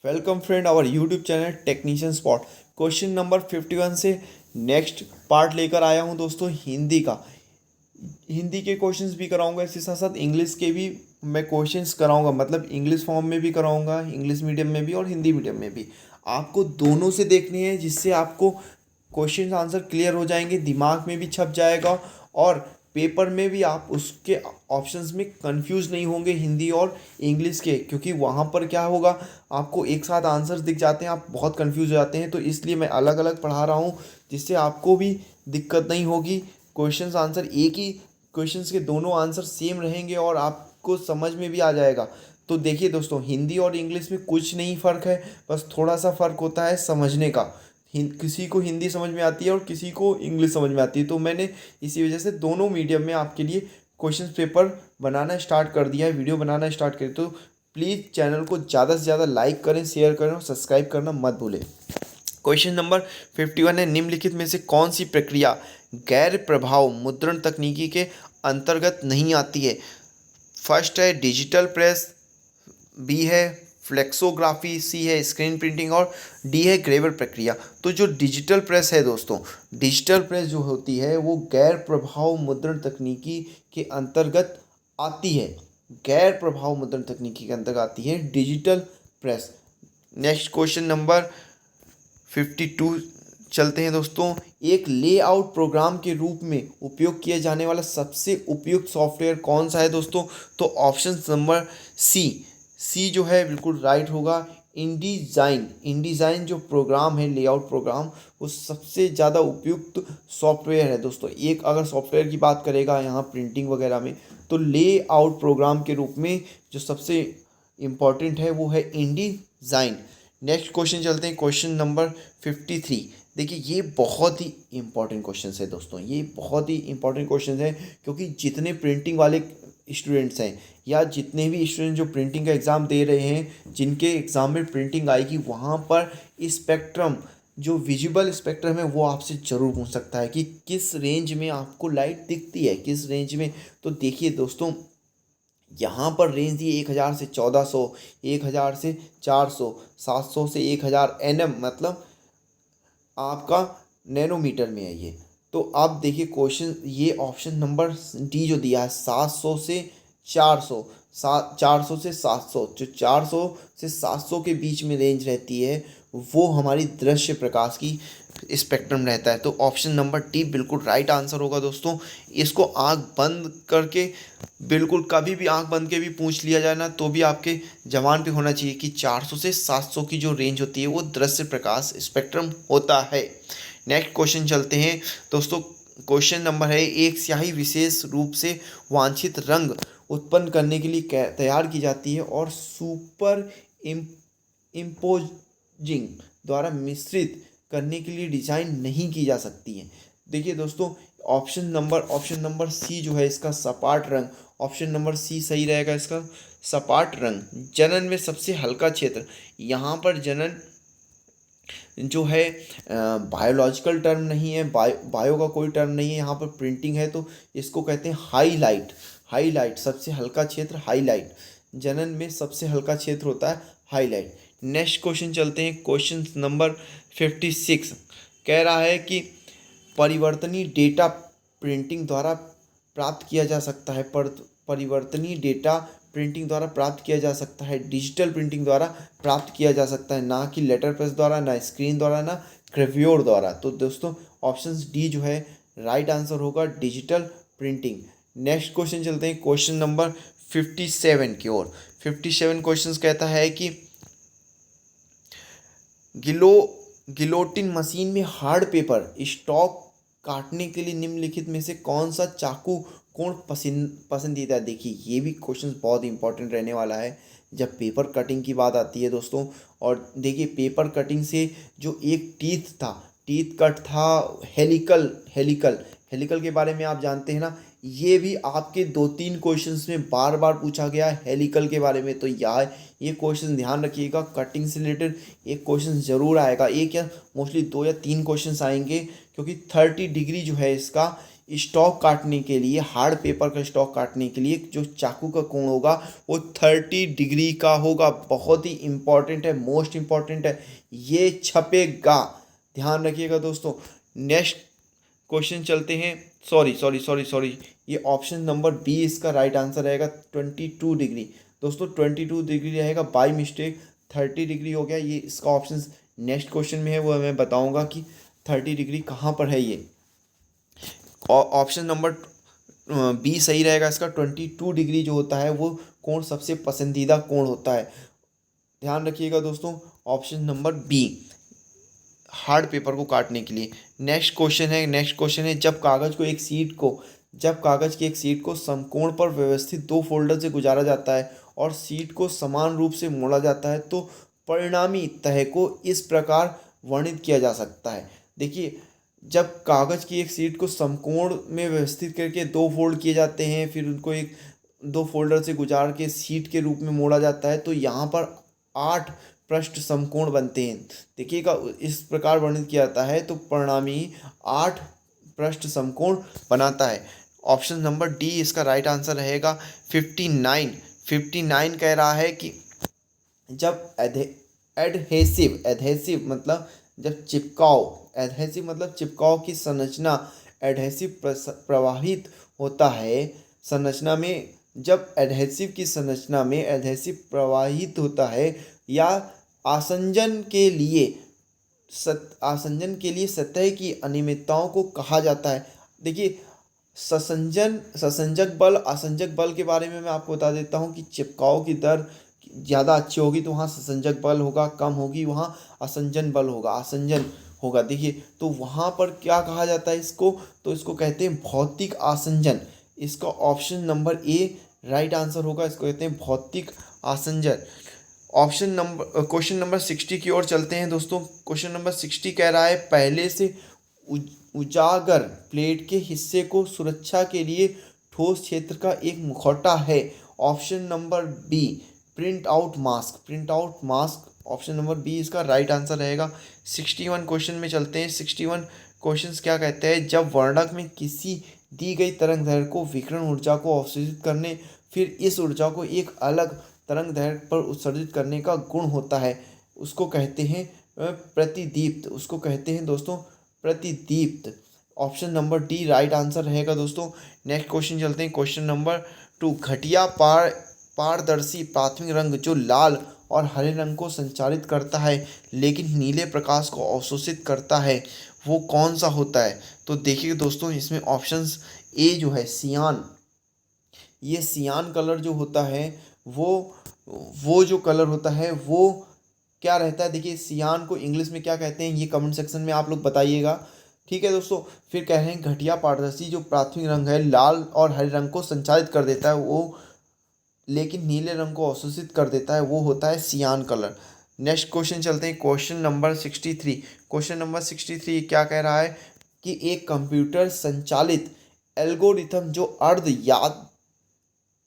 Welcome friend our YouTube channel technician spot. Question number 51 से next part लेकर आया हूं दोस्तों हिंदी का। हिंदी के क्वेश्चंस भी कराऊंगा, इसके साथ साथ इंग्लिश के भी मैं क्वेश्चंस कराऊंगा, मतलब इंग्लिश फॉर्म में भी कराऊंगा, इंग्लिश मीडियम में भी और हिंदी मीडियम में भी। आपको दोनों से देखनी है, जिससे आपको क्वेश्चन आंसर क्लियर हो जाएंगे, दिमाग में भी छप जाएगा और पेपर में भी आप उसके ऑप्शंस में कंफ्यूज नहीं होंगे हिंदी और इंग्लिश के, क्योंकि वहाँ पर क्या होगा, आपको एक साथ आंसर्स दिख जाते हैं, आप बहुत कंफ्यूज हो जाते हैं। तो इसलिए मैं अलग अलग पढ़ा रहा हूँ, जिससे आपको भी दिक्कत नहीं होगी। क्वेश्चंस आंसर एक ही, क्वेश्चंस के दोनों आंसर सेम रहेंगे और आपको समझ में भी आ जाएगा। तो देखिए दोस्तों, हिंदी और इंग्लिश में कुछ नहीं फ़र्क है, बस थोड़ा सा फ़र्क होता है समझने का। किसी को हिंदी समझ में आती है और किसी को इंग्लिश समझ में आती है। तो मैंने इसी वजह से दोनों मीडियम में आपके लिए क्वेश्चन पेपर बनाना स्टार्ट कर दिया है, वीडियो बनाना स्टार्ट करें। तो प्लीज़ चैनल को ज़्यादा से ज़्यादा लाइक करें, शेयर करें और सब्सक्राइब करना मत भूलें। क्वेश्चन नंबर 51 है, निम्नलिखित में से कौन सी प्रक्रिया गैर प्रभाव मुद्रण तकनीकी के अंतर्गत नहीं आती है? फर्स्ट है डिजिटल प्रेस, बी है फ्लेक्सोग्राफी, सी है स्क्रीन प्रिंटिंग और डी है ग्रेवर प्रक्रिया। तो जो डिजिटल प्रेस है दोस्तों, डिजिटल प्रेस जो होती है वो गैर प्रभाव मुद्रण तकनीकी के अंतर्गत आती है। गैर प्रभाव मुद्रण तकनीकी के अंतर्गत आती है digital press. Next question number 52 चलते हैं दोस्तों। एक लेआउट प्रोग्राम के रूप में उपयोग किया जाने वाला सबसे उपयुक्त सॉफ्टवेयर कौन सा है दोस्तों? तो ऑप्शन नंबर सी जो है बिल्कुल राइट होगा। इंडिजाइन जो प्रोग्राम है, लेआउट प्रोग्राम, वो सबसे ज़्यादा उपयुक्त सॉफ्टवेयर है दोस्तों। एक अगर सॉफ्टवेयर की बात करेगा यहाँ प्रिंटिंग वगैरह में, तो लेआउट प्रोग्राम के रूप में जो सबसे इम्पॉर्टेंट है वो है इंडिजाइन। नेक्स्ट क्वेश्चन चलते हैं, क्वेश्चन नंबर 53। देखिए ये बहुत ही इंपॉर्टेंट क्वेश्चन है दोस्तों, ये बहुत ही इंपॉर्टेंट क्वेश्चन है, क्योंकि जितने प्रिंटिंग वाले स्टूडेंट्स हैं या जितने भी स्टूडेंट जो प्रिंटिंग का एग्ज़ाम दे रहे हैं, जिनके एग्ज़ाम में प्रिंटिंग आएगी, वहाँ पर स्पेक्ट्रम, जो विजिबल स्पेक्ट्रम है, वो आपसे ज़रूर पूछ सकता है कि किस रेंज में आपको लाइट दिखती है, किस रेंज में। तो देखिए दोस्तों, यहाँ पर रेंज दी 1000 से 1400, 1000 से 400, 700 से 1000 एनएम, मतलब आपका नैनोमीटर में है ये। तो अब देखिए क्वेश्चन, ये ऑप्शन नंबर डी जो दिया है 700 से 400, 400 से 700, जो 400 से 700 के बीच में रेंज रहती है, वो हमारी दृश्य प्रकाश की स्पेक्ट्रम रहता है। तो ऑप्शन नंबर डी बिल्कुल राइट आंसर होगा दोस्तों। इसको आंख बंद करके, बिल्कुल कभी भी आंख बंद के भी पूछ लिया जाए ना, तो भी आपके जवान पे होना चाहिए कि 400 से 700 की जो रेंज होती है वो दृश्य प्रकाश स्पेक्ट्रम होता है। नेक्स्ट क्वेश्चन चलते हैं दोस्तों। क्वेश्चन नंबर है, एक स्याही विशेष रूप से वांछित रंग उत्पन्न करने के लिए तैयार की जाती है और सुपर इम्पोजिंग द्वारा मिश्रित करने के लिए डिजाइन नहीं की जा सकती है। देखिए दोस्तों, ऑप्शन नंबर सी जो है इसका सपाट रंग, ऑप्शन नंबर सी सही रहेगा इसका, सपाट रंग। जनन में सबसे हल्का क्षेत्र, यहाँ पर जनन जो है बायोलॉजिकल टर्म नहीं है, बायो का कोई टर्म नहीं है, यहाँ पर प्रिंटिंग है, तो इसको कहते हैं हाईलाइट। हाईलाइट सबसे हल्का क्षेत्र, हाईलाइट। जनन में सबसे हल्का क्षेत्र होता है हाईलाइट। नेक्स्ट क्वेश्चन चलते हैं, क्वेश्चन नंबर 56 कह रहा है कि परिवर्तनीय डेटा प्रिंटिंग द्वारा प्राप्त किया जा सकता है, पर परिवर्तनीय डेटा प्रिंटिंग द्वारा प्राप्त किया जा सकता है, डिजिटल प्रिंटिंग द्वारा प्राप्त किया जा सकता है, ना कि लेटर प्रेस द्वारा, ना स्क्रीन द्वारा, ना ग्रेव्योर द्वारा। तो दोस्तों ऑप्शन डी जो है राइट आंसर होगा, डिजिटल प्रिंटिंग। नेक्स्ट क्वेश्चन चलते हैं क्वेश्चन नंबर 57 की ओर। 57 क्वेश्चन कहता है कि गिलोटिन मशीन में हार्ड पेपर स्टॉक काटने के लिए निम्नलिखित में से कौन सा चाकू कोण पसंदीदा है? देखिए ये भी क्वेश्चन बहुत इंपॉर्टेंट रहने वाला है जब पेपर कटिंग की बात आती है दोस्तों। और देखिए पेपर कटिंग से जो एक टीथ कट था, हेलिकल हेलिकल हेलिकल के बारे में आप जानते हैं ना, ये भी आपके 2-3 क्वेश्चंस में बार बार पूछा गया है हेलिकल के बारे में। तो यार ये क्वेश्चन ध्यान रखिएगा, कटिंग से रिलेटेड एक क्वेश्चन ज़रूर आएगा, एक या मोस्टली 2 या 3 क्वेश्चंस आएंगे, क्योंकि 30 डिग्री जो है इसका स्टॉक काटने के लिए, हार्ड पेपर का स्टॉक काटने के लिए जो चाकू का कोण होगा वो 30 डिग्री का होगा। बहुत ही इम्पॉर्टेंट है, मोस्ट इम्पॉर्टेंट है, ये छपेगा, ध्यान रखिएगा दोस्तों। नेक्स्ट क्वेश्चन चलते हैं। सॉरी सॉरी सॉरी सॉरी, ये ऑप्शन नंबर बी इसका राइट आंसर रहेगा 22 डिग्री। दोस्तों 22 डिग्री रहेगा, बाई मिस्टेक 30 डिग्री हो गया, ये इसका ऑप्शन नेक्स्ट क्वेश्चन में है, वो मैं बताऊंगा कि 30 डिग्री कहाँ पर है। ये ऑप्शन नंबर बी सही रहेगा इसका। 22 डिग्री जो होता है वो कोण सबसे पसंदीदा कोण होता है, ध्यान रखिएगा दोस्तों। Option number B hard paper को काटने के लिए। नेक्स्ट क्वेश्चन है जब कागज़ की एक सीट को समकोण पर व्यवस्थित दो फोल्डर से गुजारा जाता है और सीट को समान रूप से मोड़ा जाता है तो परिणामी तह को इस प्रकार वर्णित किया जा सकता है। देखिए, जब कागज़ की एक सीट को समकोण में व्यवस्थित करके दो फोल्ड किए जाते हैं, फिर उनको एक दो फोल्डर से गुजार के सीट के रूप में मोड़ा जाता है, तो यहाँ पर 8 पृष्ठ समकोण बनते हैं। देखिएगा, इस प्रकार वर्णित किया जाता है तो परिणामी 8 पृष्ठ समकोण बनाता है। ऑप्शन नंबर डी इसका राइट आंसर रहेगा। 59 कह रहा है कि जब एडहेसिव मतलब जब चिपकाव की संरचना एडहेसिव प्रवाहित होता है, संरचना में जब एडहेसिव की संरचना में एडहेसिव प्रवाहित होता है या आसंजन के लिए सतह की अनियमितताओं को कहा जाता है। देखिए, ससंजक बल, आसंजक बल के बारे में मैं आपको बता देता हूँ कि चिपकाव की दर ज़्यादा अच्छी होगी तो वहाँ ससंजक बल होगा, कम होगी वहाँ आसंजन बल होगा, आसंजन होगा। देखिए, तो वहाँ पर क्या कहा जाता है इसको, तो इसको कहते हैं भौतिक आसंजन। इसका option number A right answer होगा, इसको कहते हैं भौतिक आसंजन। क्वेश्चन नंबर 60 की ओर चलते हैं दोस्तों। क्वेश्चन नंबर 60 कह रहा है पहले से उजागर प्लेट के हिस्से को सुरक्षा के लिए ठोस क्षेत्र का एक मुखौटा है। Option number B print out mask, option number B इसका राइट आंसर रहेगा। 61 क्वेश्चन में चलते हैं। 61 क्वेश्चंस क्या कहते हैं, जब वर्णक में किसी दी गई तरंग दैर्घ्य को विकिरण ऊर्जा को अवशोषित करने फिर इस ऊर्जा को एक अलग तरंग दैर्घ्य पर उत्सर्जित करने का गुण होता है, उसको कहते हैं प्रतिदीप्त, उसको कहते हैं दोस्तों प्रतिदीप्त। Option number D right answer रहेगा दोस्तों। नेक्स्ट क्वेश्चन चलते हैं। क्वेश्चन नंबर 2, घटिया पारदर्शी प्राथमिक रंग जो लाल और हरे रंग को संचारित करता है लेकिन नीले प्रकाश को अवशोषित करता है, वो कौन सा होता है। तो देखिए दोस्तों, इसमें ऑप्शंस ए जो है सियान, ये सियान कलर जो होता है वो जो कलर होता है वो क्या रहता है। देखिए, सियान को इंग्लिश में क्या कहते हैं, ये कमेंट सेक्शन में आप लोग बताइएगा, ठीक है दोस्तों। फिर कह रहे हैं घटिया पारदर्शी जो प्राथमिक रंग है लाल और हरे रंग को संचारित कर देता है वो लेकिन नीले रंग को अवशोषित कर देता है, वो होता है सियान कलर। नेक्स्ट क्वेश्चन चलते हैं। क्वेश्चन नंबर 63 क्या कह रहा है कि एक कंप्यूटर संचालित एल्गोरिथम जो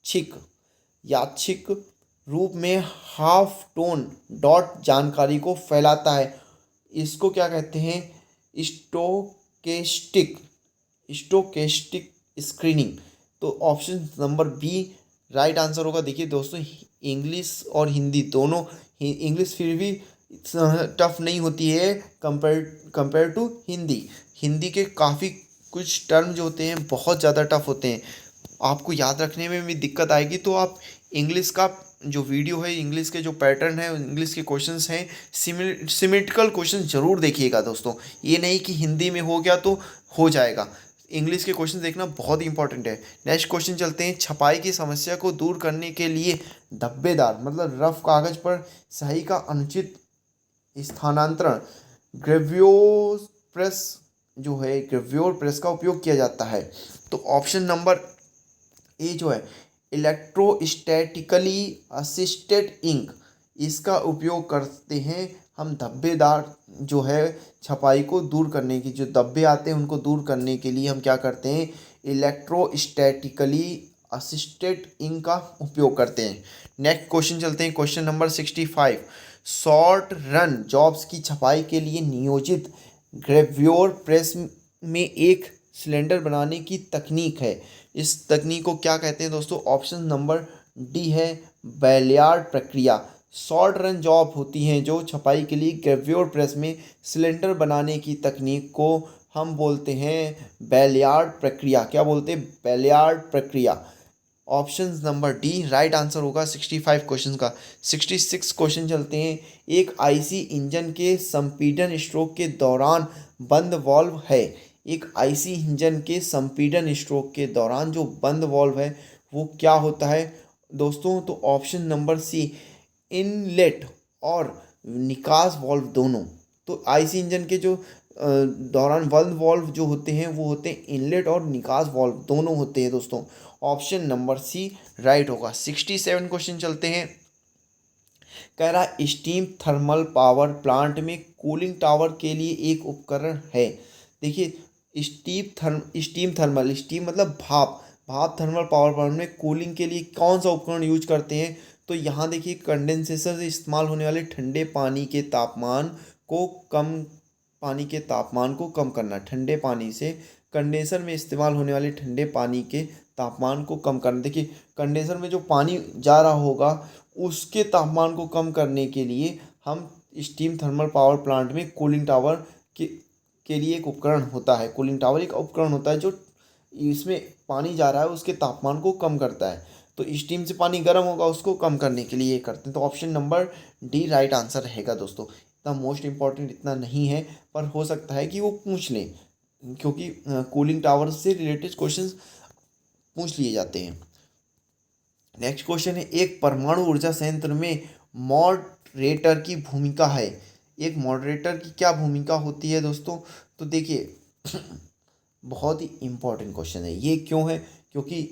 यादृच्छिक रूप में हाफ टोन डॉट जानकारी को फैलाता है, इसको क्या कहते हैं, स्टोकेस्टिक स्क्रीनिंग। तो option number B right answer होगा। देखिए दोस्तों, इंग्लिश और हिंदी दोनों, इंग्लिश फिर भी टफ नहीं होती है कंपेयर टू हिंदी के काफ़ी कुछ टर्म जो होते हैं बहुत ज़्यादा टफ होते हैं, आपको याद रखने में भी दिक्कत आएगी। तो आप इंग्लिश का जो वीडियो है, इंग्लिश के जो पैटर्न है, इंग्लिश के क्वेश्चंस हैं, सिमेट्रिकल क्वेश्चन जरूर देखिएगा दोस्तों। ये नहीं कि हिंदी में हो गया तो हो जाएगा, इंग्लिश के क्वेश्चन देखना बहुत ही इंपॉर्टेंट है। नेक्स्ट क्वेश्चन चलते हैं। छपाई की समस्या को दूर करने के लिए धब्बेदार मतलब रफ कागज पर स्याही का अनुचित स्थानांतरण ग्रेव्योर प्रेस का उपयोग किया जाता है। तो ऑप्शन नंबर ए जो है इलेक्ट्रोस्टैटिकली असिस्टेड इंक, इसका उपयोग करते हैं हम धब्बेदार जो है छपाई को दूर करने की, जो धब्बे आते हैं उनको दूर करने के लिए हम क्या करते हैं, इलेक्ट्रोस्टैटिकली असिस्टेड इंक का उपयोग करते हैं। नेक्स्ट क्वेश्चन चलते हैं। Question number 65, short run jobs की छपाई के लिए नियोजित ग्रेव्योर प्रेस में एक सिलेंडर बनाने की तकनीक है। इस तकनीक को क्या कहते हैं दोस्तों? ऑप्शन नंबर डी है बैलियार्ड प्रक्रिया। शॉर्ट रन जॉब होती हैं जो छपाई के लिए ग्रेव्योर प्रेस में सिलेंडर बनाने की तकनीक को हम बोलते हैं बैलियार्ड प्रक्रिया। क्या बोलते हैं? बैलियार्ड प्रक्रिया। Option number D right answer होगा 65 क्वेश्चन का। 66 क्वेश्चन चलते हैं। एक आईसी इंजन के संपीड़न स्ट्रोक के दौरान बंद वॉल्व है। एक आईसी इंजन के संपीड़न स्ट्रोक के दौरान जो बंद वॉल्व है वो क्या होता है दोस्तों? तो ऑप्शन नंबर सी इनलेट और निकास वॉल्व दोनों। तो आईसी इंजन के जो दौरान बंद वॉल्व जो होते हैं वो होते हैं इनलेट और निकास वॉल्व दोनों होते हैं दोस्तों। ऑप्शन नंबर सी राइट होगा। 67 क्वेश्चन चलते हैं। कह रहा स्टीम थर्मल पावर प्लांट में कूलिंग टावर के लिए एक उपकरण है। देखिए स्टीम थर्मल, स्टीम मतलब भाप थर्मल पावर प्लांट में कूलिंग के लिए कौन सा उपकरण यूज करते हैं? तो यहाँ देखिए कंडेंसेटर से इस्तेमाल होने वाले ठंडे पानी के तापमान को कम करना। ठंडे पानी से कंडेंसर में इस्तेमाल होने वाले ठंडे पानी के तापमान को कम करना। देखिए कंडेंसर में जो पानी जा रहा होगा उसके तापमान को कम करने के लिए हम स्टीम थर्मल पावर प्लांट में कूलिंग टावर के लिए एक उपकरण होता है। कूलिंग टावर एक उपकरण होता है जो इसमें पानी जा रहा है उसके तापमान को कम करता है। तो स्टीम से पानी गर्म होगा उसको कम करने के लिए ये करते हैं। तो option number D right answer रहेगा दोस्तों। इतना मोस्ट इम्पॉर्टेंट इतना नहीं है पर हो सकता है कि वो पूछ लें क्योंकि कूलिंग टावर से रिलेटेड क्वेश्चंस पूछ लिए जाते हैं। नेक्स्ट क्वेश्चन है एक परमाणु ऊर्जा संयंत्र में मॉडरेटर की भूमिका है। एक मॉडरेटर की क्या भूमिका होती है दोस्तों? तो देखिए बहुत ही इम्पोर्टेंट क्वेश्चन है ये। क्यों है? क्योंकि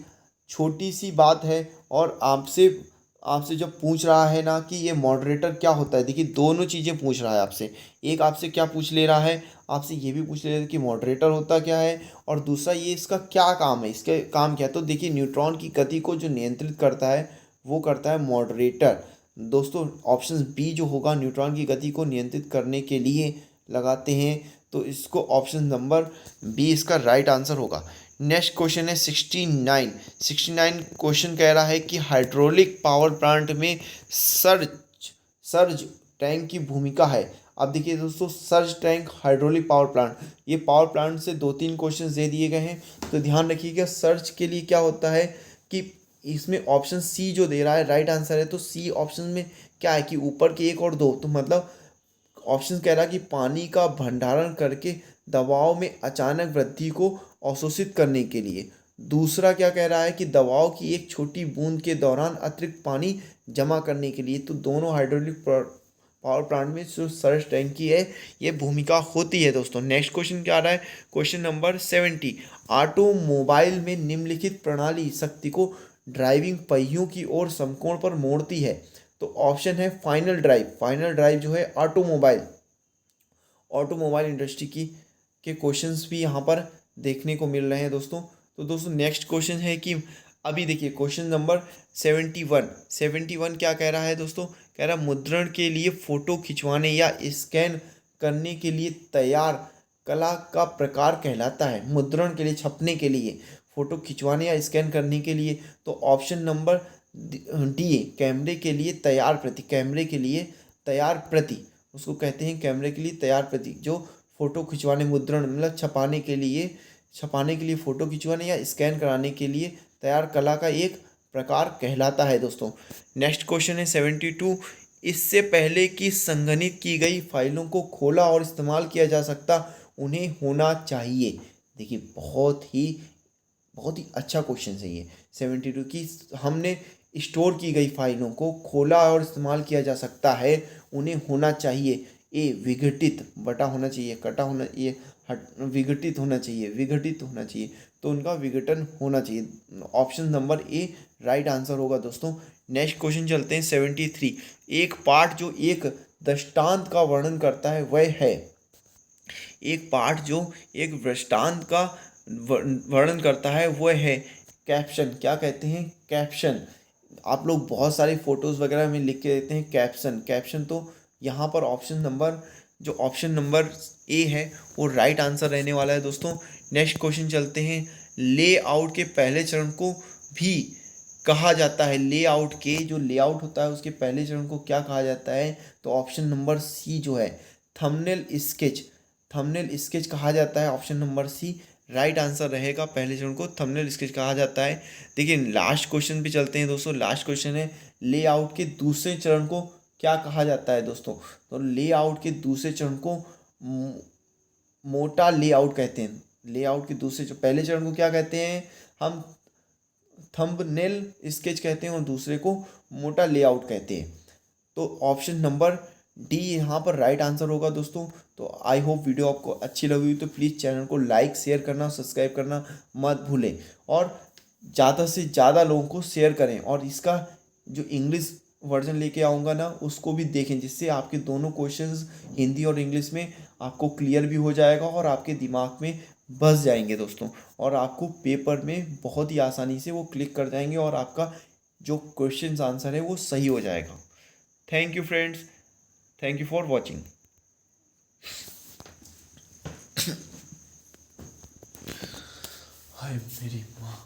छोटी सी बात है और आपसे जब पूछ रहा है ना कि ये मॉडरेटर क्या होता है, देखिए दोनों चीज़ें पूछ रहा है आपसे। एक आपसे क्या पूछ ले रहा है? आपसे ये भी पूछ ले रहा है कि मॉडरेटर होता क्या है, और दूसरा ये इसका क्या काम है, इसके काम क्या है। तो देखिए न्यूट्रॉन की गति को जो नियंत्रित करता है वो करता है मॉडरेटर दोस्तों। ऑप्शन बी जो होगा न्यूट्रॉन की गति को नियंत्रित करने के लिए लगाते हैं। तो इसको ऑप्शन नंबर बी इसका राइट आंसर होगा। नेक्स्ट क्वेश्चन है 69 क्वेश्चन कह रहा है कि हाइड्रोलिक पावर प्लांट में सर्ज टैंक की भूमिका है। अब देखिए दोस्तों surge tank hydraulic power plant, ये पावर प्लांट से 2-3 क्वेश्चन दे दिए गए हैं तो ध्यान रखिएगा। सर्ज के लिए क्या होता है कि इसमें ऑप्शन सी जो दे रहा है राइट आंसर है। तो सी ऑप्शन में क्या है कि ऊपर के 1 और 2, तो मतलब ऑप्शन कह रहा है कि पानी का भंडारण करके दबाव में अचानक वृद्धि को अवशोषित करने के लिए। दूसरा क्या कह रहा है कि दबाव की एक छोटी बूंद के दौरान अतिरिक्त पानी जमा करने के लिए। तो दोनों हाइड्रोलिक पावर प्लांट में जो सर्ज टैंक की है ये भूमिका होती है दोस्तों। नेक्स्ट क्वेश्चन क्या आ रहा है? क्वेश्चन नंबर 70 ऑटोमोबाइल में निम्नलिखित प्रणाली शक्ति को ड्राइविंग पहियों की ओर समकोण पर मोड़ती है। तो ऑप्शन है फाइनल ड्राइव जो है ऑटोमोबाइल इंडस्ट्री के क्वेश्चंस भी यहाँ पर देखने को मिल रहे हैं दोस्तों। तो दोस्तों नेक्स्ट क्वेश्चन है कि अभी देखिए क्वेश्चन नंबर 71 क्या कह रहा है दोस्तों? कह रहा है मुद्रण के लिए फ़ोटो खिंचवाने या स्कैन करने के लिए तैयार कला का प्रकार कहलाता है। मुद्रण के लिए, छपने के लिए, फ़ोटो खिंचवाने या स्कैन करने के लिए। तो ऑप्शन नंबर डी कैमरे के लिए तैयार प्रति उसको कहते हैं। कैमरे के लिए तैयार प्रति जो फ़ोटो खिंचवाने, मुद्रण मतलब छपाने के लिए फ़ोटो खिंचवाने या स्कैन कराने के लिए तैयार कला का एक प्रकार कहलाता है दोस्तों। नेक्स्ट क्वेश्चन है 72 इससे पहले कि संघनित की गई फाइलों को खोला और इस्तेमाल किया जा सकता उन्हें होना चाहिए। देखिए बहुत ही अच्छा क्वेश्चन है ये 72 की हमने स्टोर की गई फाइलों को खोला और इस्तेमाल किया जा सकता है उन्हें होना चाहिए। ए विघटित बटा होना चाहिए, कटा होना ये विघटित होना चाहिए तो उनका विघटन होना चाहिए। Option number A right answer होगा दोस्तों। नेक्स्ट क्वेश्चन चलते हैं 73 एक पाठ जो एक दृष्टांत का वर्णन करता है वह है। एक पाठ जो एक दृष्टांत का वर्णन करता है वह है कैप्शन। क्या कहते हैं? कैप्शन। आप लोग बहुत सारी फोटोज़ वगैरह में लिख के देते हैं कैप्शन। तो यहाँ पर ऑप्शन नंबर जो ऑप्शन नंबर ए है वो राइट आंसर रहने वाला है दोस्तों। नेक्स्ट क्वेश्चन चलते हैं। लेआउट के पहले चरण को भी कहा जाता है, लेआउट के जो लेआउट होता है उसके पहले चरण को क्या कहा जाता है? तो ऑप्शन नंबर सी जो है थंबनेल स्केच, थंबनेल स्केच कहा जाता है। Option number C right answer रहेगा, पहले चरण को थंबनेल स्केच कहा जाता है। देखिए लास्ट क्वेश्चन पे चलते हैं दोस्तों। लास्ट क्वेश्चन है लेआउट के दूसरे चरण को क्या कहा जाता है दोस्तों? तो लेआउट के दूसरे चरण को मोटा लेआउट कहते हैं। लेआउट के दूसरे पहले चरण को क्या कहते हैं हम? थंबनेल स्केच कहते हैं और दूसरे को मोटा लेआउट कहते हैं। तो ऑप्शन नंबर डी यहाँ पर राइट आंसर होगा दोस्तों। तो आई होप वीडियो आपको अच्छी लगी हुई तो प्लीज़ चैनल को लाइक शेयर करना सब्सक्राइब करना मत भूलें और ज़्यादा से ज़्यादा लोगों को शेयर करें। और इसका जो इंग्लिश वर्जन लेके आऊँगा ना उसको भी देखें, जिससे आपके दोनों क्वेश्चंस हिंदी और इंग्लिश में आपको क्लियर भी हो जाएगा और आपके दिमाग में बस जाएंगे दोस्तों। और आपको पेपर में बहुत ही आसानी से वो क्लिक कर जाएंगे और आपका जो क्वेश्चंस आंसर है वो सही हो जाएगा। Thank you friends, thank you for watching. Hi मेरी माँ।